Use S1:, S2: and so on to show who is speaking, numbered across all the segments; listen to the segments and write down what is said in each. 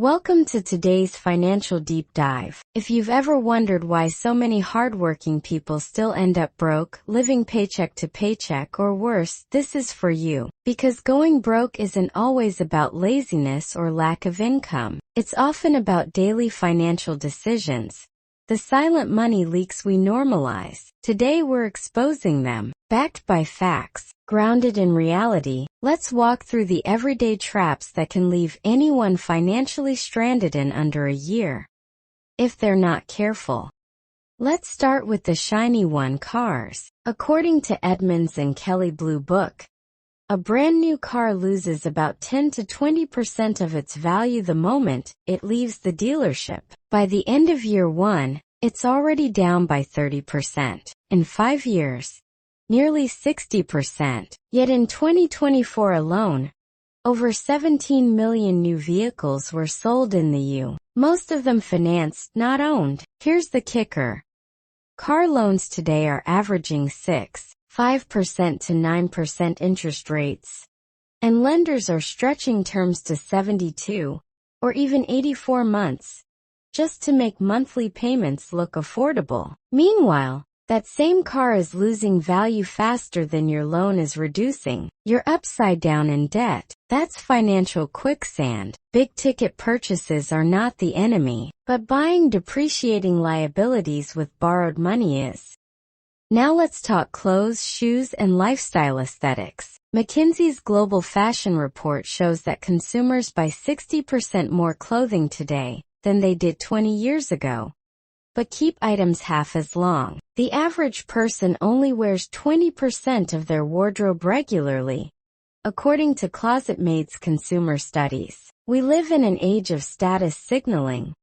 S1: Welcome to today's financial deep dive. If you've ever wondered why so many hardworking people still end up broke, living paycheck to paycheck or worse, this is for you. Because going broke isn't always about laziness or lack of income. It's often about daily financial decisions. The silent money leaks we normalize. Today we're exposing them. Backed by facts, grounded in reality, let's walk through the everyday traps that can leave anyone financially stranded in under a year, if they're not careful. Let's start with the shiny one: cars. According to Edmunds and Kelly Blue Book, a brand new car loses about 10 to 20% of its value the moment it leaves the dealership. By the end of year one, it's already down by 30%. In 5 years, nearly 60%. Yet in 2024 alone, over 17 million new vehicles were sold in the U.S., most of them financed, not owned. Here's the kicker. Car loans today are averaging 5% to 9% interest rates, and lenders are stretching terms to 72 or even 84 months just to make monthly payments look affordable. Meanwhile, that same car is losing value faster than your loan is reducing. You're upside down in debt. That's financial quicksand. Big-ticket purchases are not the enemy, but buying depreciating liabilities with borrowed money is. Now let's talk clothes, shoes, and lifestyle aesthetics. McKinsey's Global Fashion Report shows that consumers buy 60% more clothing today than they did 20 years ago, but keep items half as long. The average person only wears 20% of their wardrobe regularly, according to Closet Maid's consumer studies. We live in an age of status signaling,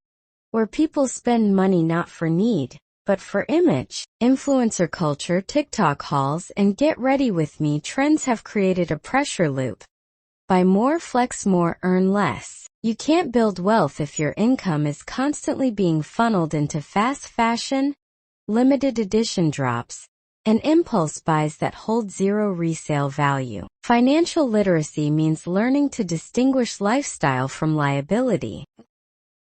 S1: where people spend money not for need, but for image. Influencer culture, TikTok hauls, and get ready with me trends have created a pressure loop. Buy more, flex more, earn less. You can't build wealth if your income is constantly being funneled into fast fashion, limited edition drops, and impulse buys that hold zero resale value. Financial literacy means learning to distinguish lifestyle from liability.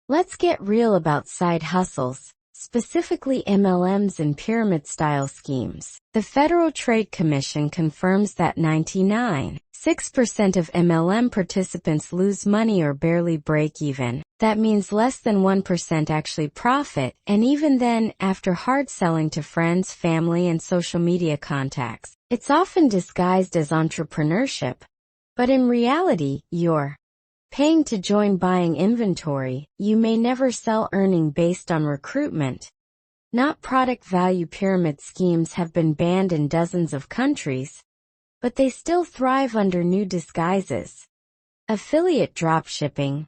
S1: Let's get real about side hustles, specifically MLMs and pyramid-style schemes. The Federal Trade Commission confirms that 99.6% of MLM participants lose money or barely break even. That means less than 1% actually profit, and even then, after hard selling to friends, family, and social media contacts, it's often disguised as entrepreneurship. But in reality, you're paying to join, buying inventory you may never sell, earning based on recruitment, not product value. Pyramid schemes have been banned in dozens of countries, but they still thrive under new disguises. Affiliate dropshipping,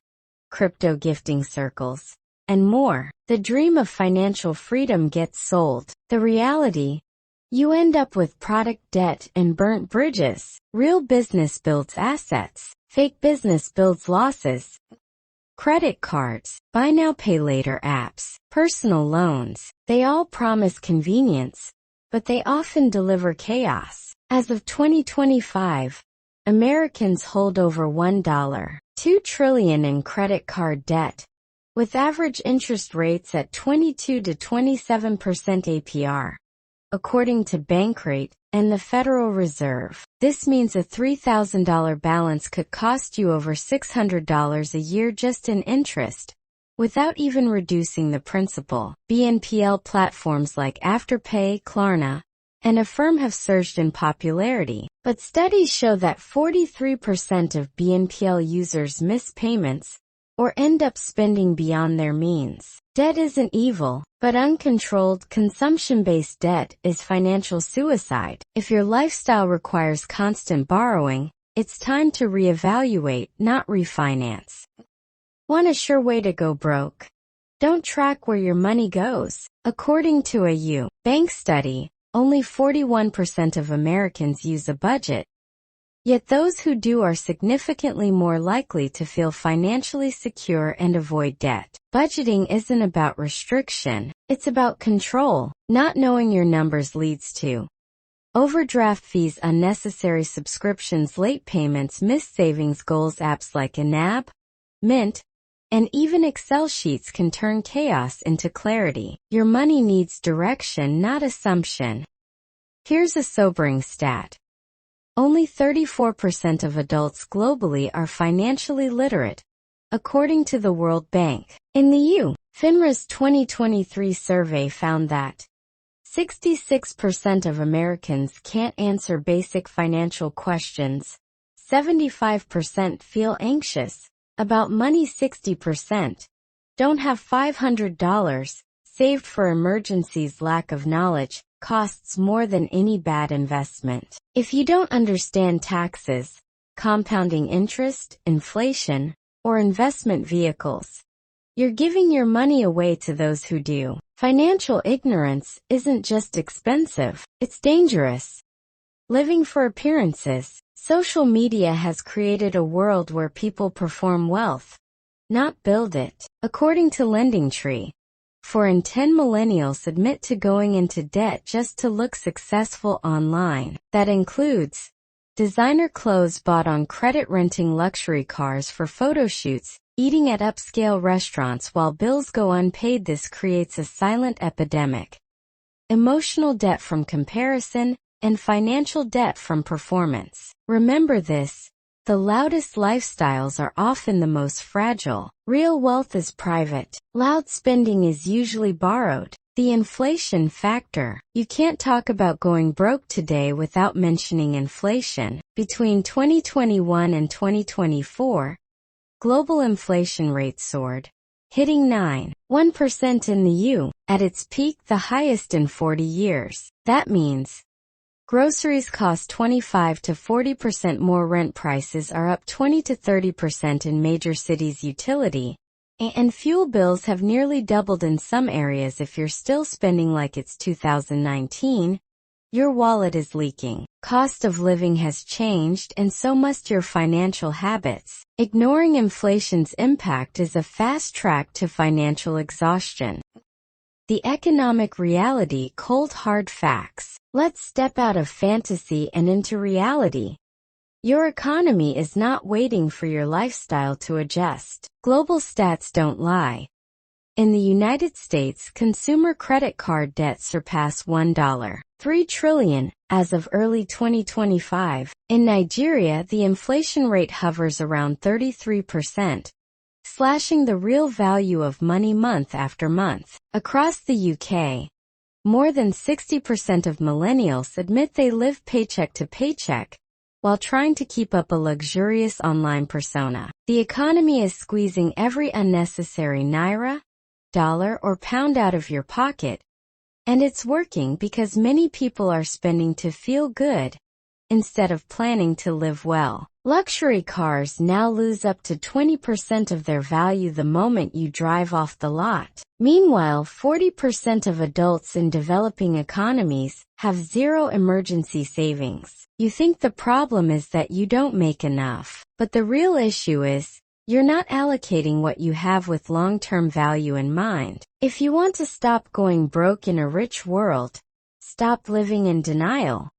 S1: crypto gifting circles, and more. The dream of financial freedom gets sold. The reality? You end up with product debt and burnt bridges. Real business builds assets. Fake business builds losses. Credit cards, buy now pay later apps, personal loans, they all promise convenience, but they often deliver chaos. As of 2025, Americans hold over $1.2 trillion in credit card debt, with average interest rates at 22 to 27% APR, according to Bankrate and the Federal Reserve. This means a $3,000 balance could cost you over $600 a year just in interest, without even reducing the principal. BNPL platforms like Afterpay, Klarna, and Affirm have surged in popularity, but studies show that 43% of BNPL users miss payments or end up spending beyond their means. Debt isn't evil, but uncontrolled, consumption-based debt is financial suicide. If your lifestyle requires constant borrowing, it's time to reevaluate, not refinance. Want a sure way to go broke? Don't track where your money goes. According to a U.S. Bank study, only 41% of Americans use a budget. Yet those who do are significantly more likely to feel financially secure and avoid debt. Budgeting isn't about restriction, it's about control. Not knowing your numbers leads to overdraft fees, unnecessary subscriptions, late payments, missed savings goals. Apps like Anab, Mint, And even Excel sheets can turn chaos into clarity. Your money needs direction, not assumption. Here's a sobering stat. Only 34% of adults globally are financially literate, according to the World Bank. In the FINRA's 2023 survey found that 66% of Americans can't answer basic financial questions, 75% feel anxious about money, 60% don't have $500 saved for emergencies. Lack of knowledge costs more than any bad investment. If you don't understand taxes, compounding interest, inflation, or investment vehicles, you're giving your money away to those who do. Financial ignorance isn't just expensive, it's dangerous. Living for appearances. Social media has created a world where people perform wealth, not build it. According to LendingTree, 4 in 10 millennials admit to going into debt just to look successful online. That includes designer clothes bought on credit, renting luxury cars for photo shoots, eating at upscale restaurants while bills go unpaid. This creates a silent epidemic. Emotional debt from comparison and financial debt from performance. Remember this, the loudest lifestyles are often the most fragile. Real wealth is private. Loud spending is usually borrowed. The inflation factor. You can't talk about going broke today without mentioning inflation. Between 2021 and 2024, global inflation rate soared, hitting 9.1% in the U.S., at its peak, the highest in 40 years. That means groceries cost 25 to 40% more, rent prices are up 20 to 30% in major cities, utility and fuel bills have nearly doubled in some areas. If you're still spending like it's 2019, your wallet is leaking. Cost of living has changed, and so must your financial habits. Ignoring inflation's impact is a fast track to financial exhaustion. The economic reality, cold hard facts. Let's step out of fantasy and into reality. Your economy is not waiting for your lifestyle to adjust. Global stats don't lie. In the United States, consumer credit card debt surpassed $1.3 trillion as of early 2025. In Nigeria, the inflation rate hovers around 33%, slashing the real value of money month after month. Across the UK, more than 60% of millennials admit they live paycheck to paycheck while trying to keep up a luxurious online persona. The economy is squeezing every unnecessary naira, dollar, or pound out of your pocket, and it's working because many people are spending to feel good instead of planning to live well. Luxury cars now lose up to 20% of their value the moment you drive off the lot. Meanwhile, 40% of adults in developing economies have zero emergency savings. You think the problem is that you don't make enough, but the real issue is you're not allocating what you have with long-term value in mind. If you want to stop going broke in a rich world, stop living in denial.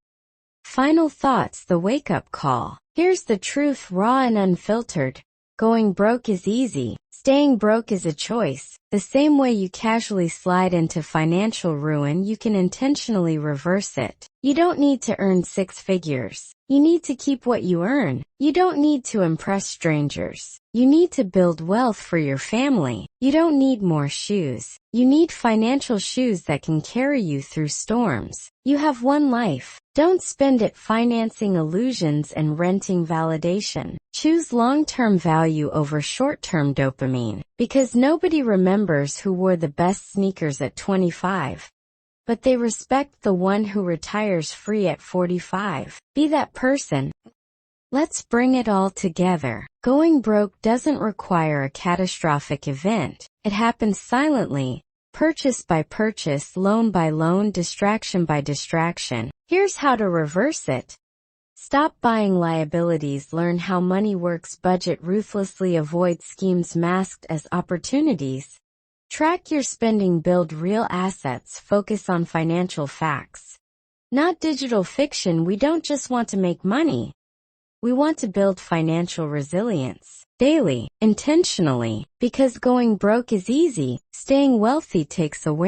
S1: Final thoughts, the wake-up call. Here's the truth, raw and unfiltered. Going broke is easy. Staying broke is a choice. The same way you casually slide into financial ruin, you can intentionally reverse it. You don't need to earn 6 figures. You need to keep what you earn. You don't need to impress strangers. You need to build wealth for your family. You don't need more shoes. You need financial shoes that can carry you through storms. You have one life. Don't spend it financing illusions and renting validation. Choose long-term value over short-term dopamine, because nobody remembers who wore the best sneakers at 25. But they respect the one who retires free at 45. Be that person. Let's bring it all together. Going broke doesn't require a catastrophic event. It happens silently, purchase by purchase, loan by loan, distraction by distraction. Here's how to reverse it. Stop buying liabilities, learn how money works, budget ruthlessly, avoid schemes masked as opportunities. Track your spending, build real assets, focus on financial facts, not digital fiction. We don't just want to make money. We want to build financial resilience. daily, intentionally, because going broke is easy, staying wealthy takes awareness.